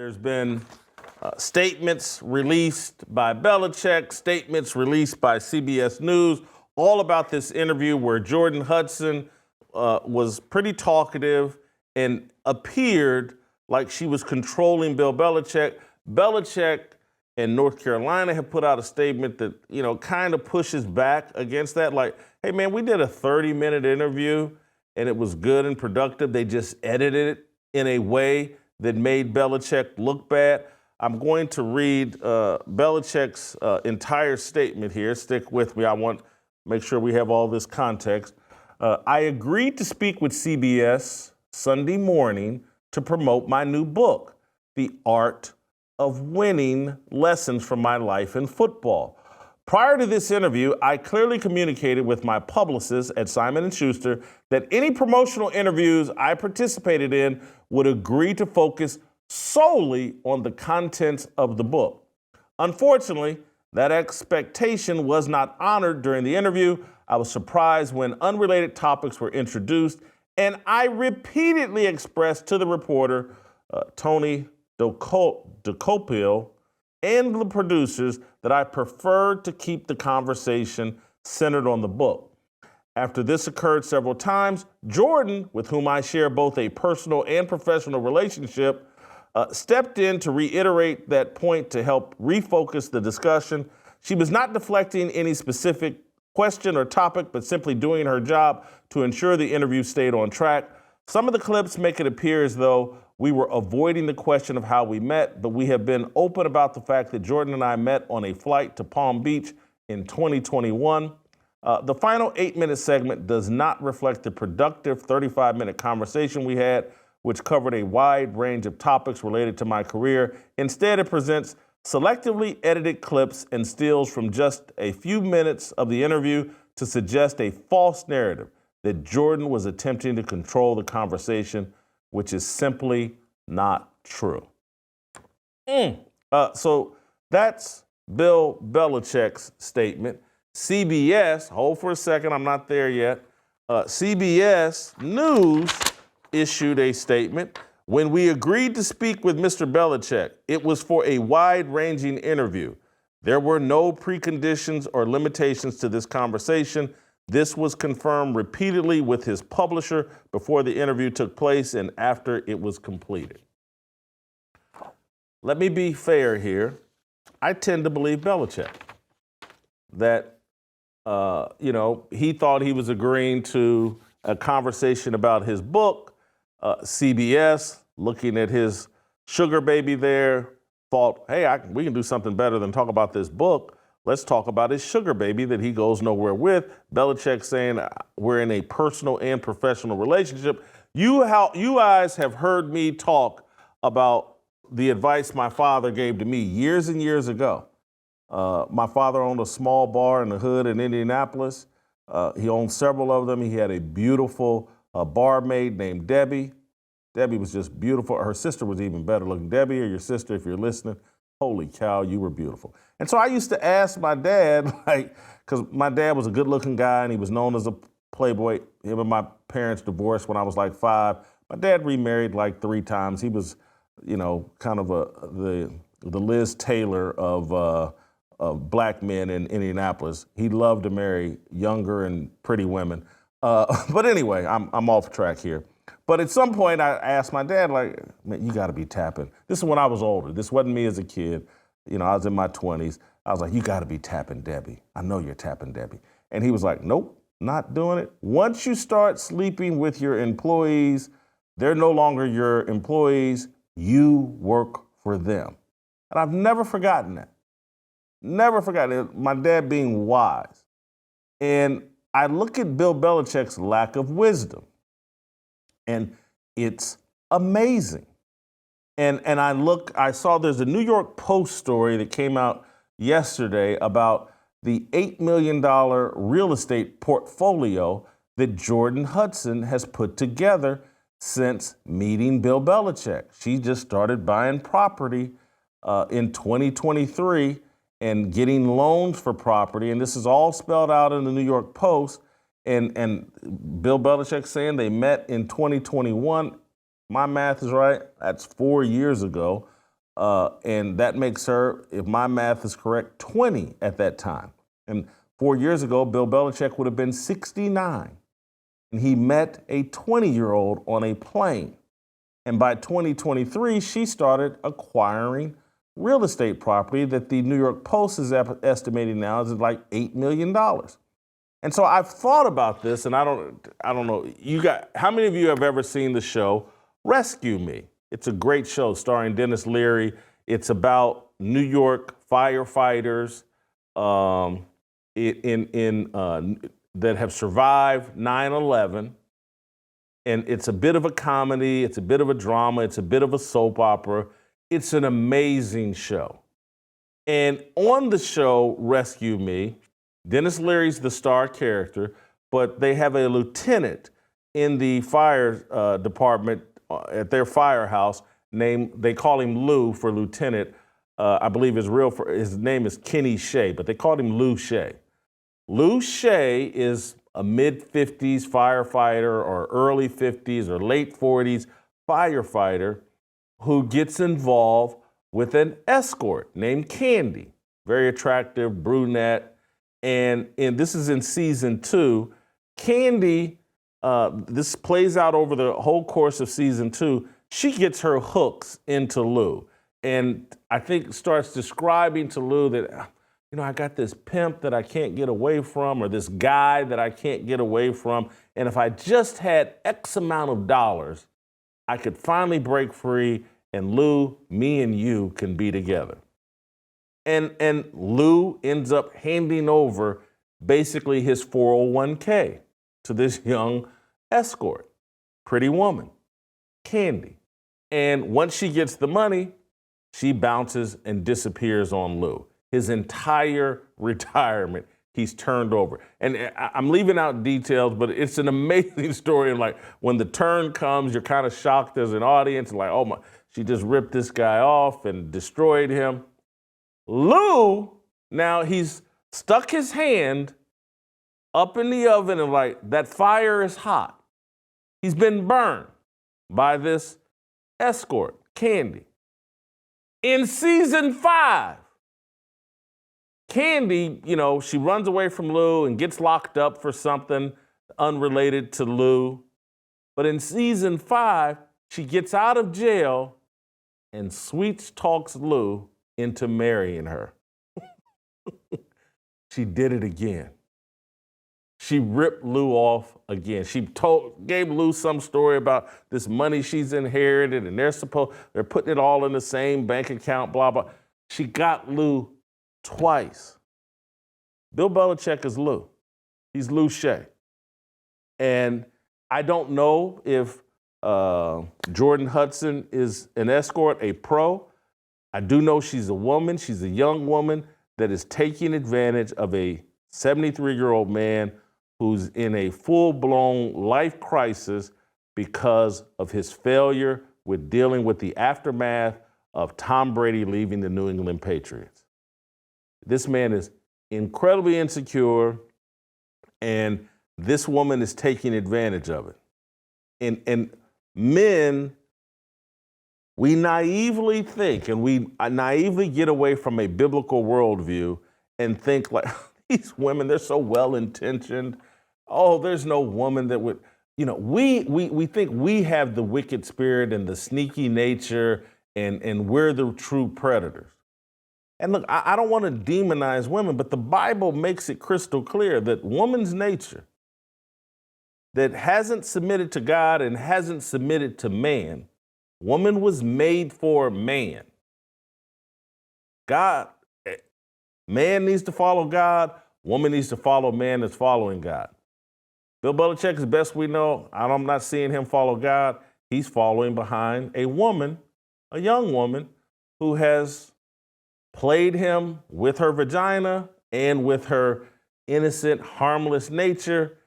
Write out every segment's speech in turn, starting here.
There's been statements released by Belichick, statements released by CBS News, all about this interview where Jordon Hudson was pretty talkative and appeared like she was controlling Bill Belichick. Belichick and North Carolina have put out a statement that, kind of pushes back against that. Like, hey, man, we did a 30-minute interview and it was good and productive. They just edited it in a way that made Belichick look bad. I'm going to read Belichick's entire statement here. Stick with me. I want to make sure we have all this context. I agreed to speak with CBS Sunday morning to promote my new book, The Art of Winning: Lessons from My Life in Football. Prior to this interview, I clearly communicated with my publicist at Simon & Schuster that any promotional interviews I participated in would agree to focus solely on the contents of the book. Unfortunately, that expectation was not honored during the interview. I was surprised when unrelated topics were introduced, and I repeatedly expressed to the reporter, Tony DeCopil, and the producers that I preferred to keep the conversation centered on the book. After this occurred several times, Jordon, with whom I share both a personal and professional relationship, stepped in to reiterate that point to help refocus the discussion. She was not deflecting any specific question or topic, but simply doing her job to ensure the interview stayed on track. Some of the clips make it appear as though we were avoiding the question of how we met, but we have been open about the fact that Jordon and I met on a flight to Palm Beach in 2021. The final 8-minute segment does not reflect the productive 35-minute conversation we had, which covered a wide range of topics related to my career. Instead, it presents selectively edited clips and stills from just a few minutes of the interview to suggest a false narrative that Jordon was attempting to control the conversation, which is simply not true. So that's Bill Belichick's statement. CBS, hold for a second, I'm not there yet. CBS News issued a statement. When we agreed to speak with Mr. Belichick, it was for a wide-ranging interview. There were no preconditions or limitations to this conversation. This was confirmed repeatedly with his publisher before the interview took place and after it was completed. Let me be fair here. I tend to believe Belichick. That, he thought he was agreeing to a conversation about his book. CBS, looking at his sugar baby there, thought, hey, we can do something better than talk about this book. Let's talk about his sugar baby that he goes nowhere with. Belichick saying we're in a personal and professional relationship. You guys have heard me talk about the advice my father gave to me years and years ago. My father owned a small bar in the hood in Indianapolis. He owned several of them. He had a beautiful barmaid named Debbie. Debbie was just beautiful. Her sister was even better looking. Debbie, or your sister, if you're listening, holy cow, you were beautiful. And so I used to ask my dad, because my dad was a good looking guy and he was known as a playboy. Him and my parents divorced when I was like 5. My dad remarried like 3 times. He was, kind of the Liz Taylor of black men in Indianapolis. He loved to marry younger and pretty women. But anyway, I'm off track here. But at some point, I asked my dad, man, you got to be tapping. This is when I was older. This wasn't me as a kid. I was in my 20s. I was like, you got to be tapping Debbie. I know you're tapping Debbie. And he was like, nope, not doing it. Once you start sleeping with your employees, they're no longer your employees. You work for them. And I've never forgotten that. Never forgotten it. My dad being wise. And I look at Bill Belichick's lack of wisdom. And it's amazing. And I saw there's a New York Post story that came out yesterday about the $8 million real estate portfolio that Jordon Hudson has put together since meeting Bill Belichick. She just started buying property in 2023 and getting loans for property. And this is all spelled out in the New York Post. And Bill Belichick saying they met in 2021. My math is right. That's 4 years ago. and that makes her, if my math is correct, 20 at that time. And 4 years ago, Bill Belichick would have been 69. And he met a 20-year-old on a plane. And by 2023, she started acquiring real estate property that the New York Post is estimating now is like $8 million. And so I've thought about this, and I don't know. How many of you have ever seen the show Rescue Me? It's a great show starring Dennis Leary. It's about New York firefighters that have survived 9/11. And it's a bit of a comedy, it's a bit of a drama, it's a bit of a soap opera. It's an amazing show. And on the show Rescue Me, Dennis Leary's the star character, but they have a lieutenant in the fire department at their firehouse they call him Lou for lieutenant. I believe his name is Kenny Shea, but they called him Lou Shea. Lou Shea is a mid-50s firefighter or early 50s or late 40s firefighter who gets involved with an escort named Candy, very attractive brunette. And this is in season 2. Candy, this plays out over the whole course of season 2. She gets her hooks into Lou and I think starts describing to Lou that, I got this pimp that I can't get away from, or this guy that I can't get away from. And if I just had X amount of dollars, I could finally break free, and Lou, me and you can be together. And Lou ends up handing over basically his 401k to this young escort, pretty woman, Candy. And once she gets the money, she bounces and disappears on Lou. His entire retirement, he's turned over. And I'm leaving out details, but it's an amazing story. And like when the turn comes, you're kind of shocked as an audience, like, oh my, she just ripped this guy off and destroyed him. Lou, now he's stuck his hand up in the oven and like, that fire is hot. He's been burned by this escort, Candy. In season 5, Candy, she runs away from Lou and gets locked up for something unrelated to Lou. But in season 5, she gets out of jail and sweet talks Lou into marrying her. She did it again. She ripped Lou off again. She gave Lou some story about this money she's inherited and they're putting it all in the same bank account, blah, blah. She got Lou twice. Bill Belichick is Lou. He's Lou Shea. And I don't know if Jordon Hudson is an escort, a pro. I do know she's a woman. She's a young woman that is taking advantage of a 73-year-old man who's in a full-blown life crisis because of his failure with dealing with the aftermath of Tom Brady leaving the New England Patriots. This man is incredibly insecure, and this woman is taking advantage of it. And men, we naively think, and we naively get away from a biblical worldview and think like, these women, they're so well-intentioned. Oh, there's no woman that would, we think we have the wicked spirit and the sneaky nature, and we're the true predators. And look, I don't want to demonize women, but the Bible makes it crystal clear that woman's nature that hasn't submitted to God and hasn't submitted to man, woman was made for man. Man needs to follow God. Woman needs to follow man that's following God. Bill Belichick, as best we know, I'm not seeing him follow God. He's following behind a woman, a young woman, who has played him with her vagina and with her innocent, harmless nature.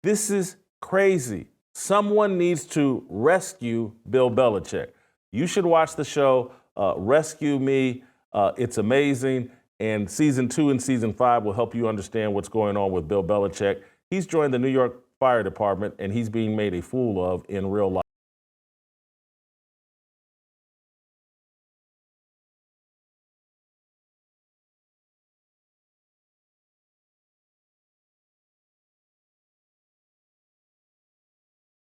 This is crazy. Someone needs to rescue Bill Belichick. You should watch the show Rescue Me. It's amazing. And season 2 and season 5 will help you understand what's going on with Bill Belichick. He's joined the New York Fire Department, and he's being made a fool of in real life.